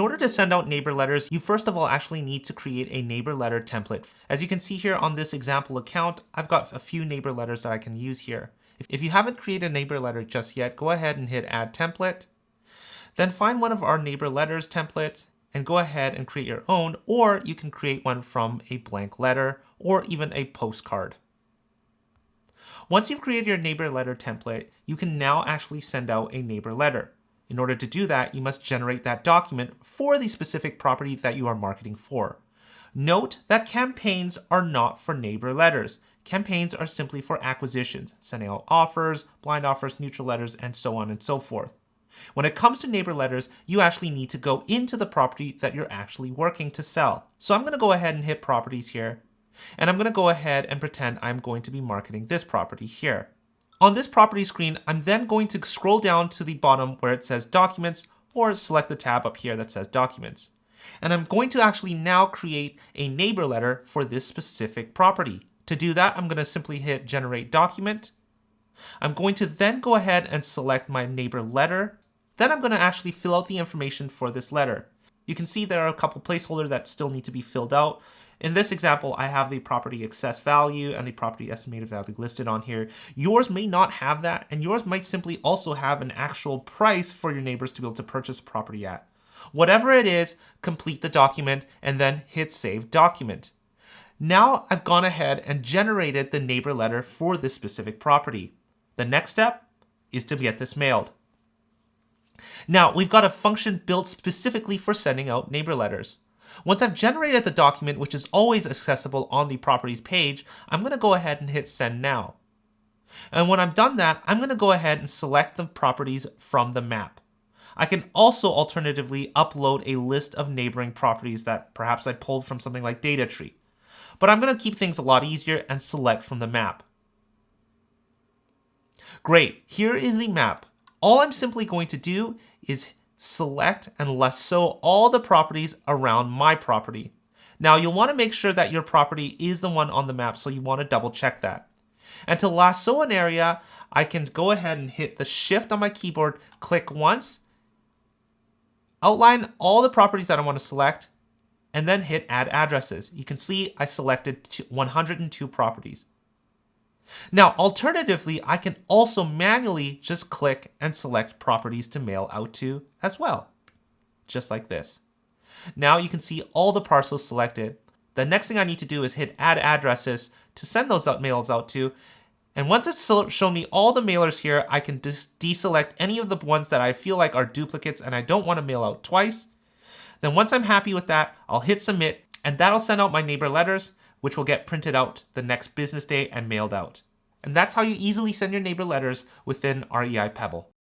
order to send out neighbor letters, you first of all actually need to create a neighbor letter template. As you can see here on this example account, I've got a few neighbor letters that I can use here. If you haven't created a neighbor letter just yet, go ahead and hit Add Template. Then find one of our neighbor letters templates and go ahead and create your own, or you can create one from a blank letter or even a postcard. Once you've created your neighbor letter template, you can now actually send out a neighbor letter. In order to do that, you must generate that document for the specific property that you are marketing for. Note that campaigns are not for neighbor letters. Campaigns are simply for acquisitions, sending out offers, blind offers, neutral letters, and so on and so forth. When it comes to neighbor letters, you actually need to go into the property that you're actually working to sell. So I'm going to go ahead and hit Properties here, and I'm going to go ahead and pretend I'm going to be marketing this property here. On this property screen, I'm then going to scroll down to the bottom where it says Documents, or select the tab up here that says Documents. And I'm going to actually now create a neighbor letter for this specific property. To do that, I'm going to simply hit Generate Document. I'm going to then go ahead and select my neighbor letter. Then I'm going to actually fill out the information for this letter. You can see there are a couple placeholders that still need to be filled out. In this example, I have the property excess value and the property estimated value listed on here. Yours may not have that, and yours might simply also have an actual price for your neighbors to be able to purchase a property at. Whatever it is, complete the document and then hit Save Document. Now I've gone ahead and generated the neighbor letter for this specific property. The next step is to get this mailed. Now we've got a function built specifically for sending out neighbor letters. Once I've generated the document, which is always accessible on the properties page, I'm going to go ahead and hit Send Now. And when I've done that, I'm going to go ahead and select the properties from the map. I can also alternatively upload a list of neighboring properties that perhaps I pulled from something like DataTree. But I'm going to keep things a lot easier and select from the map. Great, here is the map. All I'm simply going to do is select and lasso all the properties around my property. Now you'll want to make sure that your property is the one on the map, so you want to double check that. And to lasso an area, I can go ahead and hit the Shift on my keyboard, click once, outline all the properties that I want to select, and then hit Add Addresses. You can see I selected 102 properties. Now, alternatively, I can also manually just click and select properties to mail out to as well, just like this. Now you can see all the parcels selected. The next thing I need to do is hit Add Addresses to send those mails out to. And once it's shown me all the mailers here, I can just deselect any of the ones that I feel like are duplicates and I don't want to mail out twice. Then once I'm happy with that, I'll hit Submit, and that'll send out my neighbor letters, which will get printed out the next business day and mailed out. And that's how you easily send your neighbor letters within REI Pebble.